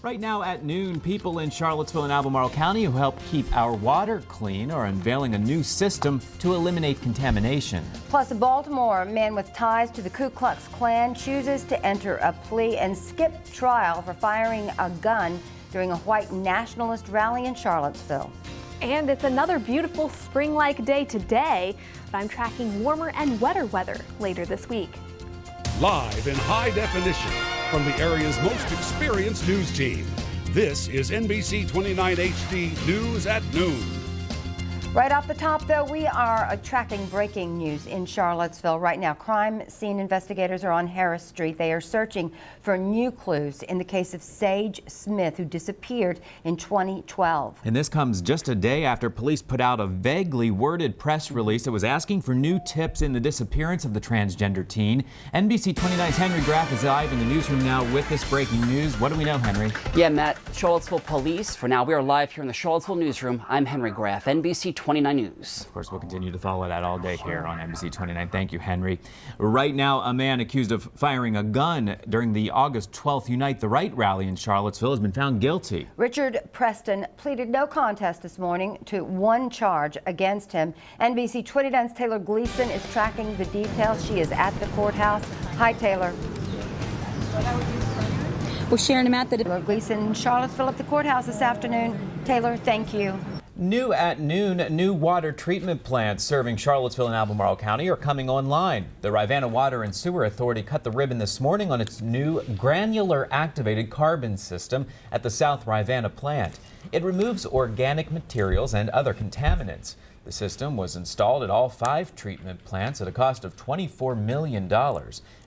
Right now at noon, people in Charlottesville and Albemarle County who help keep our water clean are unveiling a new system to eliminate contamination. Plus, Baltimore, a man with ties to the Ku Klux Klan chooses to enter a plea and skip trial for firing a gun during a white nationalist rally in Charlottesville. And it's another beautiful spring-like day today, but I'm tracking warmer and wetter weather later this week. Live in high definition from the area's most experienced news team, this is NBC 29 HD News at Noon. Right off the top, though, we are tracking breaking news in Charlottesville right now. Crime scene investigators are on Harris Street. They are searching for new clues in the case of Sage Smith, who disappeared in 2012. And this comes just a day after police put out a vaguely worded press release that was asking for new tips in the disappearance of the transgender teen. NBC 29's Henry Graff is live in the newsroom now with this breaking news. What do we know, Henry? Yeah, Matt, Charlottesville Police. For now, we are live here in the Charlottesville newsroom. I'm Henry Graff, NBC 29 News. Of course, we'll continue to follow that all day here on NBC 29. Thank you, Henry. Right now, a man accused of firing a gun during the August 12th Unite the Right rally in Charlottesville has been found guilty. Richard Preston pleaded no contest this morning to one charge against him. NBC 29's Taylor Gleason is tracking the details. She is at the courthouse. Hi, Taylor. Well, Sharon, I'm at the Taylor Gleason, Charlottesville at the courthouse this afternoon. Taylor, thank you. New at noon, new water treatment plants serving Charlottesville and Albemarle County are coming online. The Rivanna Water and Sewer Authority cut the ribbon this morning on its new granular activated carbon system at the South Rivanna plant. It removes organic materials and other contaminants. The system was installed at all 5 treatment plants at a cost of $24 million.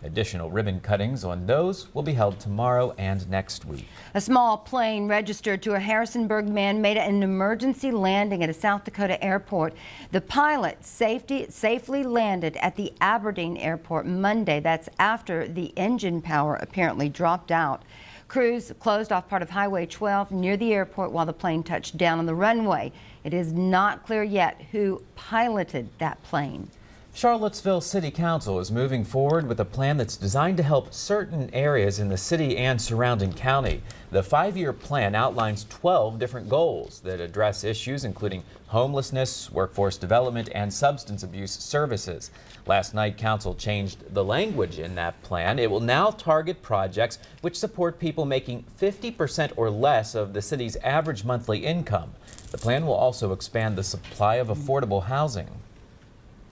Additional ribbon cuttings on those will be held tomorrow and next week. A small plane registered to a Harrisonburg man made an emergency landing at a South Dakota airport. The pilot safely landed at the Aberdeen airport Monday. That's after the engine power apparently dropped out. Crews closed off part of Highway 12 near the airport while the plane touched down on the runway. It is not clear yet who piloted that plane. Charlottesville City Council is moving forward with a plan that's designed to help certain areas in the city and surrounding county. The 5-year plan outlines 12 different goals that address issues including homelessness, workforce development, and substance abuse services. Last night, Council changed the language in that plan. It will now target projects which support people making 50% or less of the city's average monthly income. The plan will also expand the supply of affordable housing.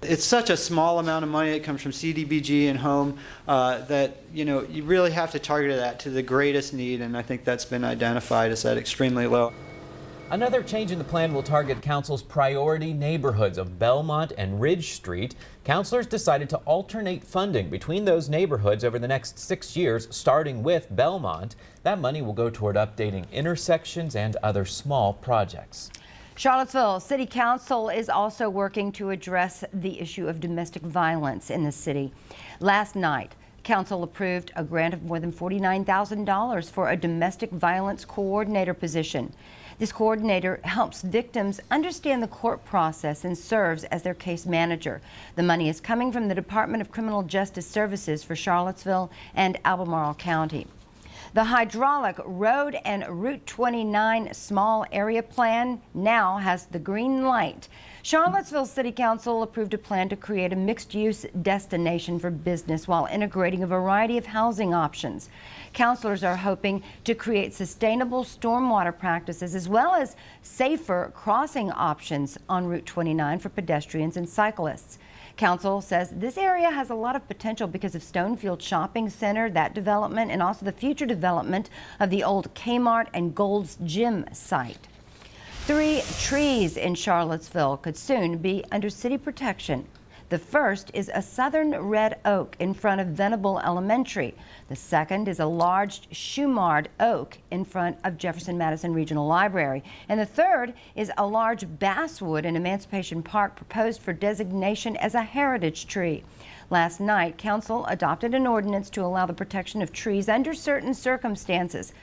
It's such a small amount of money that comes from CDBG and home that, you really have to target that to the greatest need, and I think that's been identified as that extremely low. Another change in the plan will target Council's priority neighborhoods of Belmont and Ridge Street. Councilors decided to alternate funding between those neighborhoods over the next 6 years, starting with Belmont. That money will go toward updating intersections and other small projects. Charlottesville City Council is also working to address the issue of domestic violence in the city. Last night, Council approved a grant of more than $49,000 for a domestic violence coordinator position. This coordinator helps victims understand the court process and serves as their case manager. The money is coming from the Department of Criminal Justice Services for Charlottesville and Albemarle County. The hydraulic road and Route 29 small area plan now has the green light. Charlottesville City Council approved a plan to create a mixed-use destination for business while integrating a variety of housing options. Councilors are hoping to create sustainable stormwater practices as well as safer crossing options on Route 29 for pedestrians and cyclists. Council says this area has a lot of potential because of Stonefield Shopping Center, that development, and also the future development of the old Kmart and Gold's Gym site. 3 trees in Charlottesville could soon be under city protection. The first is a southern red oak in front of Venable Elementary. The second is a large Shumard oak in front of Jefferson Madison Regional Library. And the third is a large basswood in Emancipation Park proposed for designation as a heritage tree. Last night, Council adopted an ordinance to allow the protection of trees under certain circumstances.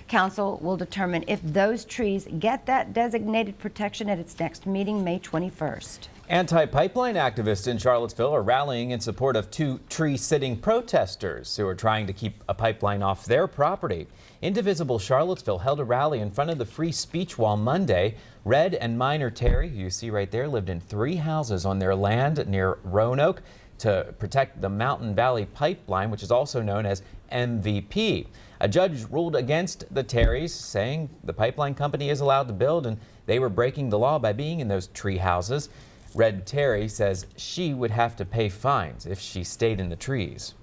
Council will determine if those trees get that designated protection at its next meeting, May 21st. Anti-pipeline activists in Charlottesville are rallying in support of 2 tree-sitting protesters who are trying to keep a pipeline off their property. Indivisible Charlottesville held a rally in front of the Free Speech Wall Monday. Red and Minor Terry, who you see right there, lived in 3 houses on their land near Roanoke to protect the Mountain Valley Pipeline, which is also known as MVP. A judge ruled against the Terrys, saying the pipeline company is allowed to build and they were breaking the law by being in those tree houses. Red Terry says she would have to pay fines if she stayed in the trees.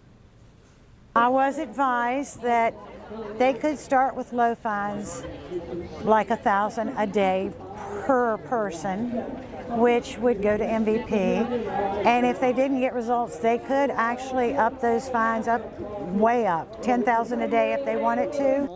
I was advised that they could start with low fines, like $1,000 a day per person, which would go to MVP. And if they didn't get results, they could actually up those fines up, way up, $10,000 a day if they wanted to.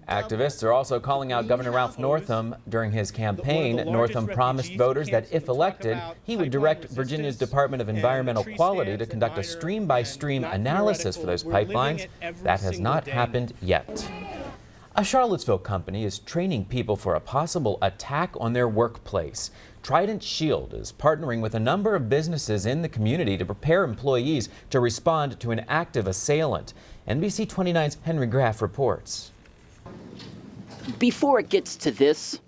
Activists are also calling out Governor Ralph Northam. During his campaign, Northam promised voters that if elected, he would direct Virginia's Department of Environmental Quality to conduct a stream-by-stream analysis for those pipelines. That has not happened yet. A Charlottesville company is training people for a possible attack on their workplace. Trident Shield is partnering with a number of businesses in the community to prepare employees to respond to an active assailant. NBC 29's Henry Graff reports. Before it gets to this,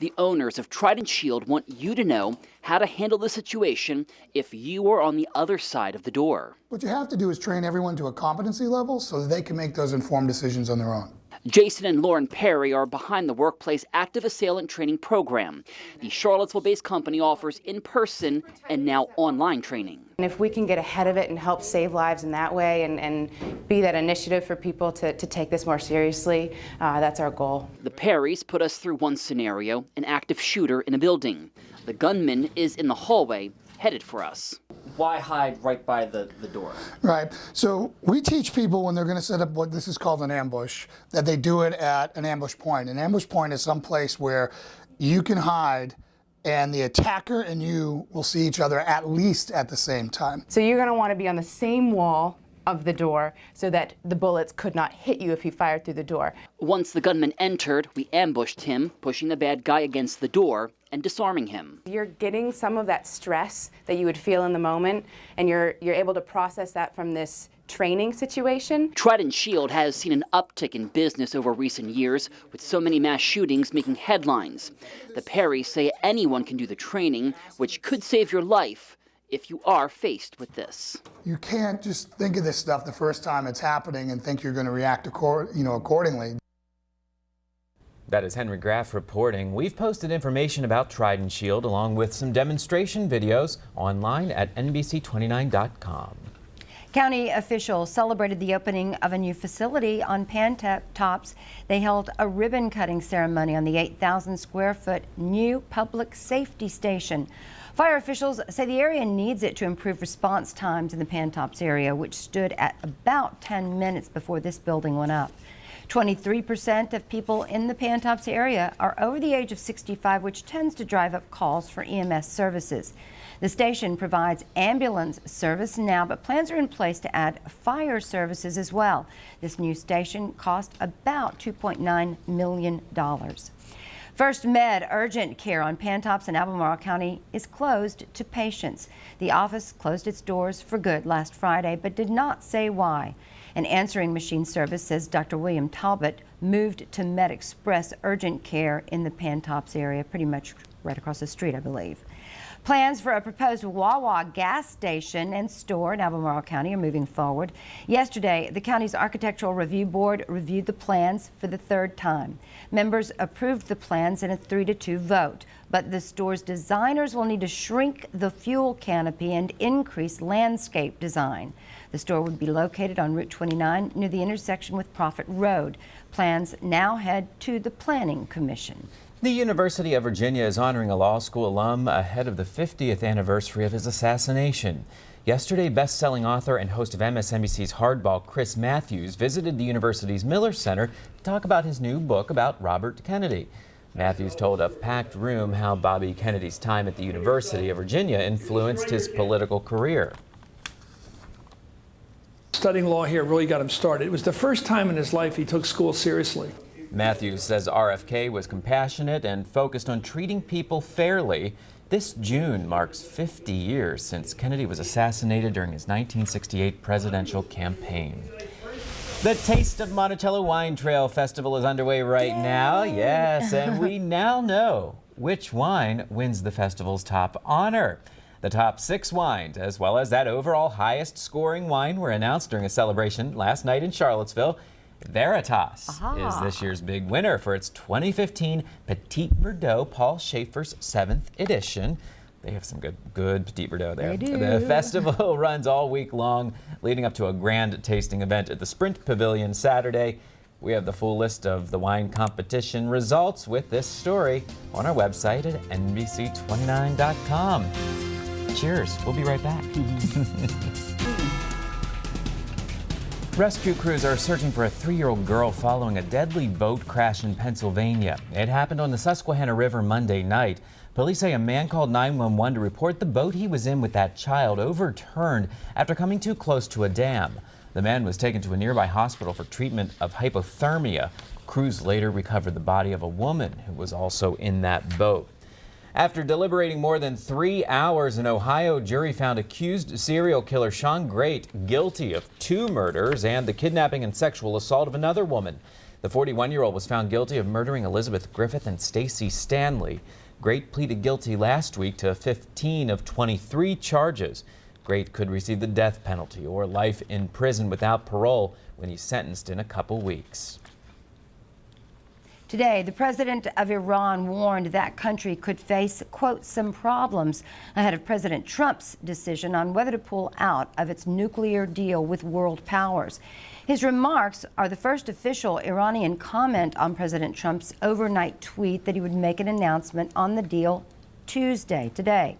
the owners of Trident Shield want you to know how to handle the situation if you are on the other side of the door. What you have to do is train everyone to a competency level so that they can make those informed decisions on their own. Jason and Lauren Perry are behind the Workplace Active Assailant Training Program. The Charlottesville-based company offers in-person and now online training. And if we can get ahead of it and help save lives in that way and be that initiative for people to take this more seriously, that's our goal. The Perrys put us through one scenario, an active shooter in a building. The gunman is in the hallway, headed for us. Why hide right by the door? Right. So we teach people when they're going to set up what this is called an ambush, that they do it at an ambush point. An ambush point is some place where you can hide and the attacker and you will see each other at least at the same time. So you're going to want to be on the same wall of the door so that the bullets could not hit you if he fired through the door. Once the gunman entered, we ambushed him, pushing the bad guy against the door and disarming him. You're getting some of that stress that you would feel in the moment, and you're able to process that from this training situation. Trident Shield has seen an uptick in business over recent years, with so many mass shootings making headlines. The Perrys say anyone can do the training, which could save your life if you are faced with this. You can't just think of this stuff the first time it's happening and think you're going to react accordingly. That is Henry Graff reporting. We've posted information about Trident Shield along with some demonstration videos online at NBC29.com. County officials celebrated the opening of a new facility on Pantops. They held a ribbon cutting ceremony on the 8,000 square foot new public safety station. Fire officials say the area needs it to improve response times in the Pantops area, which stood at about 10 minutes before this building went up. 23% of people in the Pantops area are over the age of 65, which tends to drive up calls for EMS services. The station provides ambulance service now, but plans are in place to add fire services as well. This new station cost about $2.9 million. First Med Urgent Care on Pantops in Albemarle County is closed to patients. The office closed its doors for good last Friday, but did not say why. An answering machine service says Dr. William Talbot moved to Med Express Urgent Care in the Pantops area, pretty much right across the street, I believe. Plans for a proposed Wawa gas station and store in Albemarle County are moving forward. Yesterday, the county's Architectural Review Board reviewed the plans for the third time. Members approved the plans in a 3-2 vote, but the store's designers will need to shrink the fuel canopy and increase landscape design. The store would be located on Route 29 near the intersection with Prophet Road. Plans now head to the Planning Commission. The University of Virginia is honoring a law school alum ahead of the 50th anniversary of his assassination. Yesterday, best-selling author and host of MSNBC's Hardball, Chris Matthews, visited the university's Miller Center to talk about his new book about Robert Kennedy. Matthews told a packed room how Bobby Kennedy's time at the University of Virginia influenced his political career. studying law here really got him started. It was the first time in his life he took school seriously. Matthews says RFK was compassionate and focused on treating people fairly. This June marks 50 years since Kennedy was assassinated during his 1968 presidential campaign. The Taste of Monticello Wine Trail Festival is underway right now. Yes, and we now know which wine wins the festival's top honor. The top 6 wines, as well as that overall highest scoring wine, were announced during a celebration last night in Charlottesville. Veritas is this year's big winner for its 2015 Petit Verdot Paul Schaefer's 7th edition. They have some good Petit Verdot there. They do. The festival runs all week long, leading up to a grand tasting event at the Sprint Pavilion Saturday. We have the full list of the wine competition results with this story on our website at NBC29.com. Cheers. We'll be right back. Rescue crews are searching for a 3-year-old girl following a deadly boat crash in Pennsylvania. It happened on the Susquehanna River Monday night. Police say a man called 911 to report the boat he was in with that child overturned after coming too close to a dam. The man was taken to a nearby hospital for treatment of hypothermia. Crews later recovered the body of a woman who was also in that boat. After deliberating more than 3 hours, an Ohio jury found accused serial killer Sean Great guilty of 2 murders and the kidnapping and sexual assault of another woman. The 41-year-old was found guilty of murdering Elizabeth Griffith and Stacy Stanley. Great pleaded guilty last week to 15 of 23 charges. Great could receive the death penalty or life in prison without parole when he's sentenced in a couple weeks. Today, the president of Iran warned that country could face, quote, some problems ahead of President Trump's decision on whether to pull out of its nuclear deal with world powers. His remarks are the first official Iranian comment on President Trump's overnight tweet that he would make an announcement on the deal Tuesday, today.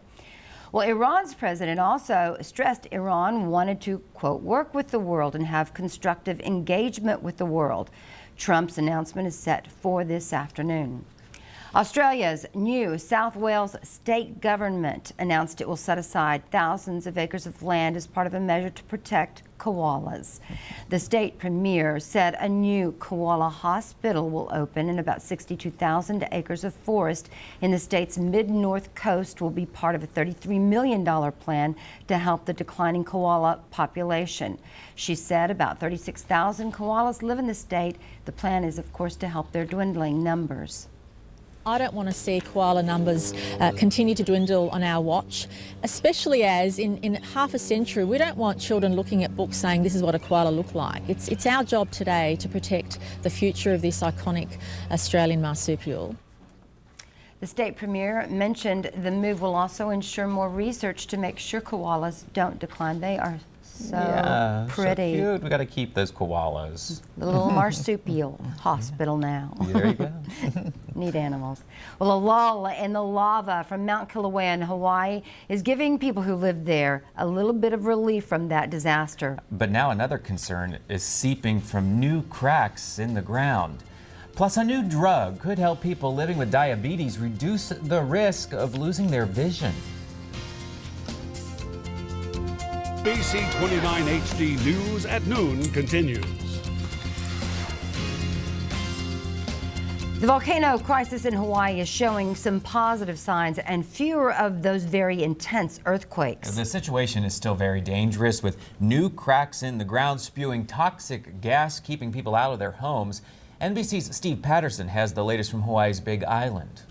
Well, Iran's president also stressed Iran wanted to, quote, work with the world and have constructive engagement with the world. Trump's announcement is set for this afternoon. Australia's new South Wales state government announced it will set aside thousands of acres of land as part of a measure to protect koalas. The state premier said a new koala hospital will open and about 62,000 acres of forest in the state's mid-north coast will be part of a $33 million plan to help the declining koala population. She said about 36,000 koalas live in the state. The plan is, of course, to help their dwindling numbers. I don't want to see koala numbers continue to dwindle on our watch, especially as in half a century we don't want children looking at books saying this is what a koala looked like. It's our job today to protect the future of this iconic Australian marsupial. The state premier mentioned the move will also ensure more research to make sure koalas don't decline. They are so pretty. So cute. We got to keep those koalas. The little marsupial hospital now. There you go. Neat animals. Well, a lull in the lava from Mount Kilauea in Hawaii is giving people who live there a little bit of relief from that disaster. But now another concern is seeping from new cracks in the ground. Plus, a new drug could help people living with diabetes reduce the risk of losing their vision. NBC 29 HD News at noon continues. The volcano crisis in Hawaii is showing some positive signs and fewer of those very intense earthquakes. The situation is still very dangerous, with new cracks in the ground spewing toxic gas, keeping people out of their homes. NBC's Steve Patterson has the latest from Hawaii's Big Island.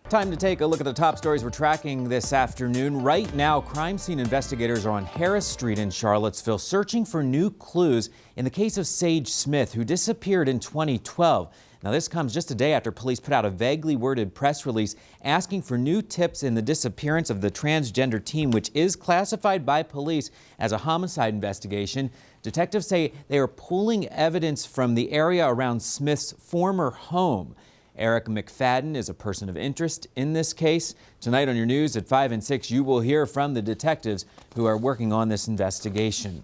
Time to take a look at the top stories we're tracking this afternoon. Right now, crime scene investigators are on Harris Street in Charlottesville searching for new clues in the case of Sage Smith, who disappeared in 2012. Now, this comes just a day after police put out a vaguely worded press release asking for new tips in the disappearance of the transgender teen, which is classified by police as a homicide investigation. Detectives say they are pulling evidence from the area around Smith's former home. Eric McFadden is a person of interest in this case. Tonight on your news at 5 and 6, you will hear from the detectives who are working on this investigation.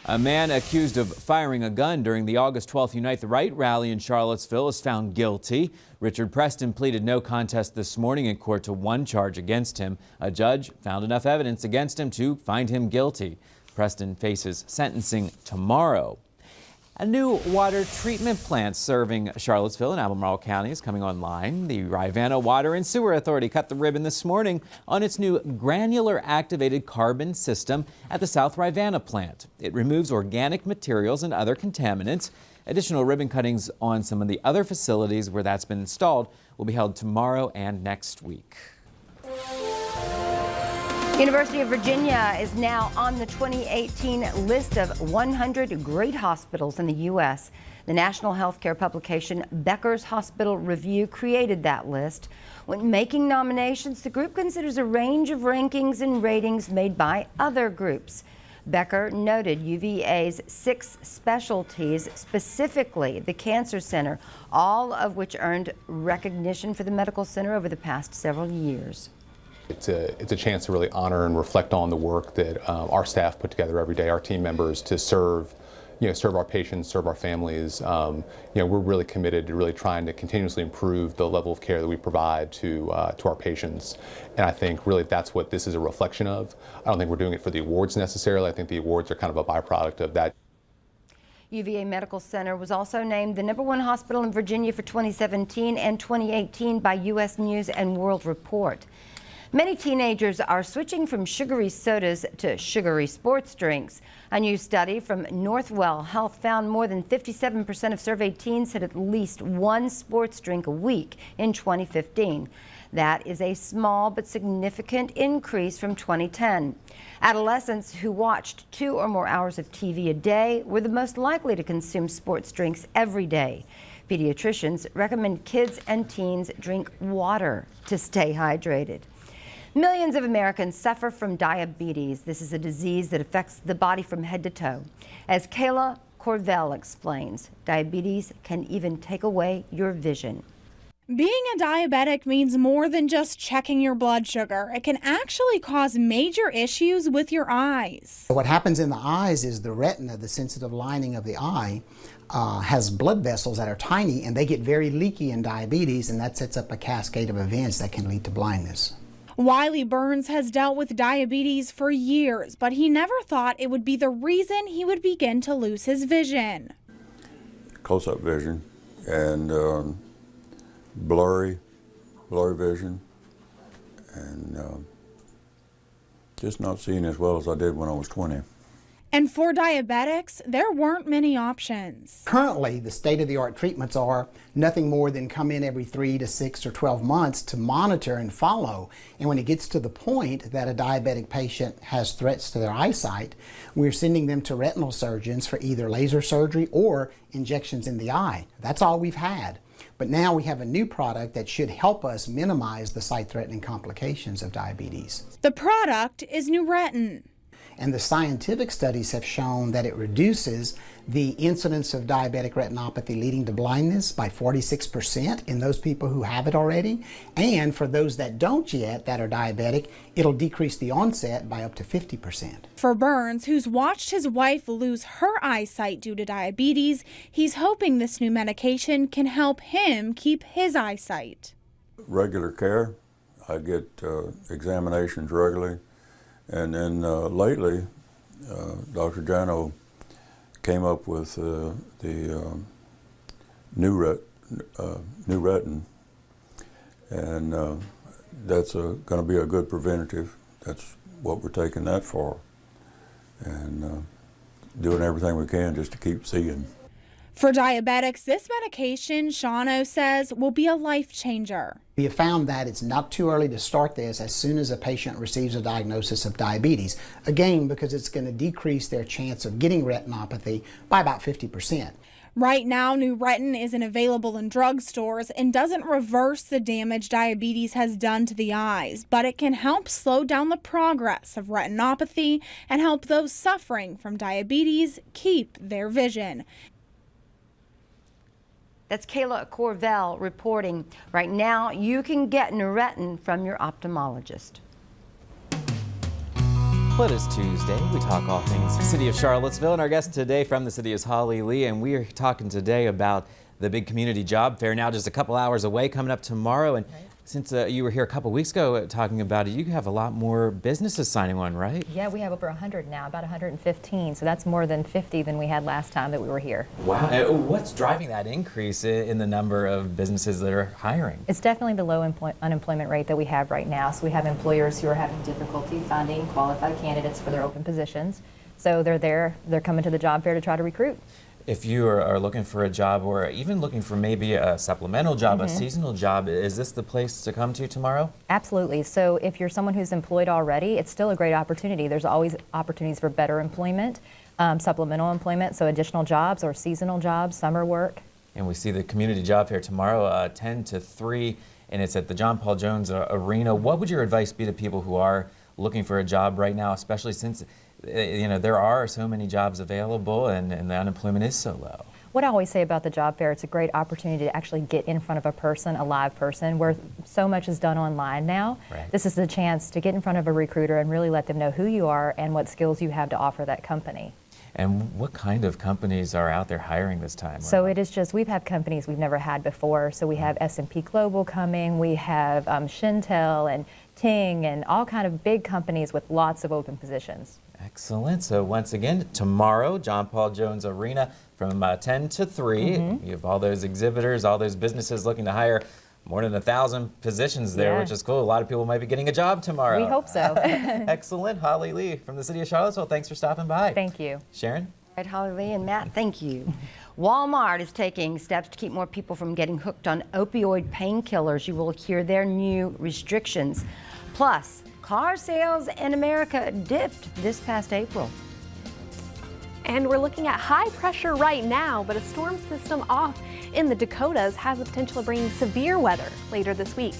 A man accused of firing a gun during the August 12th Unite the Right rally in Charlottesville is found guilty. Richard Preston pleaded no contest this morning in court to one charge against him. A judge found enough evidence against him to find him guilty. Preston faces sentencing tomorrow. A new water treatment plant serving Charlottesville and Albemarle County is coming online. The Rivanna Water and Sewer Authority cut the ribbon this morning on its new granular activated carbon system at the South Rivanna plant. It removes organic materials and other contaminants. Additional ribbon cuttings on some of the other facilities where that's been installed will be held tomorrow and next week. University of Virginia is now on the 2018 list of 100 great hospitals in the U.S. The national healthcare publication Becker's Hospital Review created that list. When making nominations, the group considers a range of rankings and ratings made by other groups. Becker noted UVA's 6 specialties, specifically the Cancer Center, all of which earned recognition for the medical center over the past several years. It's a chance to really honor and reflect on the work that our staff put together every day, our team members, to serve our patients, serve our families. We're really committed to really trying to continuously improve the level of care that we provide to our patients. And I think really that's what this is a reflection of. I don't think we're doing it for the awards necessarily. I think the awards are kind of a byproduct of that. UVA Medical Center was also named the #1 hospital in Virginia for 2017 and 2018 by U.S. News and World Report. Many teenagers are switching from sugary sodas to sugary sports drinks. A new study from Northwell Health found more than 57% of surveyed teens had at least one sports drink a week in 2015. That is a small but significant increase from 2010. Adolescents who watched 2 or more hours of TV a day were the most likely to consume sports drinks every day. Pediatricians recommend kids and teens drink water to stay hydrated. Millions of Americans suffer from diabetes. This is a disease that affects the body from head to toe. As Kayla Corvell explains, diabetes can even take away your vision. Being a diabetic means more than just checking your blood sugar. It can actually cause major issues with your eyes. What happens in the eyes is the retina, the sensitive lining of the eye, has blood vessels that are tiny, and they get very leaky in diabetes, and that sets up a cascade of events that can lead to blindness. Wiley Burns has dealt with diabetes for years, but he never thought it would be the reason he would begin to lose his vision. Close-up vision and blurry vision, and just not seeing as well as I did when I was 20. And for diabetics, there weren't many options. Currently, the state-of-the-art treatments are nothing more than come in every 3 to 6 or 12 months to monitor and follow. And when it gets to the point that a diabetic patient has threats to their eyesight, we're sending them to retinal surgeons for either laser surgery or injections in the eye. That's all we've had. But now we have a new product that should help us minimize the sight-threatening complications of diabetes. The product is Nuretin. And the scientific studies have shown that it reduces the incidence of diabetic retinopathy leading to blindness by 46% in those people who have it already. And for those that don't yet, that are diabetic, it'll decrease the onset by up to 50%. For Burns, who's watched his wife lose her eyesight due to diabetes, he's hoping this new medication can help him keep his eyesight. Regular care. I get examinations regularly. And then lately, Dr. Jano came up with the Nuretin, and that's going to be a good preventative. That's what we're taking that for, and doing everything we can just to keep seeing. For diabetics, this medication, Shano says, will be a life changer. We have found that it's not too early to start this as soon as a patient receives a diagnosis of diabetes. Again, because it's going to decrease their chance of getting retinopathy by about 50%. Right now, Nuretin isn't available in drugstores and doesn't reverse the damage diabetes has done to the eyes, but it can help slow down the progress of retinopathy and help those suffering from diabetes keep their vision. That's Kayla Corvell reporting. Right now, you can get Nuretin from your ophthalmologist. Well, it is Tuesday. We talk all things City of Charlottesville, and our guest today from the city is Holly Lee, and we are talking today about the big community job fair now just a couple hours away, coming up tomorrow. And Since you were here a couple weeks ago talking about it, you have a lot more businesses signing on, right? Yeah, we have over 100 now, about 115. So that's more than 50 than we had last time that we were here. Wow. What's driving that increase in the number of businesses that are hiring? It's definitely the low unemployment rate that we have right now. So we have employers who are having difficulty finding qualified candidates for their open positions. So they're coming to the job fair to try to recruit. If you are looking for a job or even looking for maybe a supplemental job, a seasonal job, is this the place to come to tomorrow? Absolutely. So if you're someone who's employed already, it's still a great opportunity. There's always opportunities for better employment, supplemental employment, so additional jobs or seasonal jobs, summer work. And we see the community job fair tomorrow, 10 to 3, and it's at the John Paul Jones Arena. What would your advice be to people who are looking for a job right now, especially since there are so many jobs available and the unemployment is so low? What I always say about the job fair, it's a great opportunity to actually get in front of a person, a live person, where so much is done online now. Right. This is the chance to get in front of a recruiter and really let them know who you are and what skills you have to offer that company. And what kind of companies are out there hiring this time? So it is just, we've had companies we've never had before. So we have S&P Global coming, we have Shintel and Ting and all kind of big companies with lots of open positions. Excellent. So once again, tomorrow, John Paul Jones Arena from 10 to 3. You have all those exhibitors, all those businesses looking to hire more than 1,000 positions there, which is cool. A lot of people might be getting a job tomorrow. We hope so. Excellent. Holly Lee from the city of Charlottesville, thanks for stopping by. Thank you. Sharon? All right, Holly Lee and Matt, thank you. Walmart is taking steps to keep more people from getting hooked on opioid painkillers. You will hear their new restrictions. Plus, car sales in America dipped this past April. And we're looking at high pressure right now, but a storm system off in the Dakotas has the potential of bringing severe weather later this week.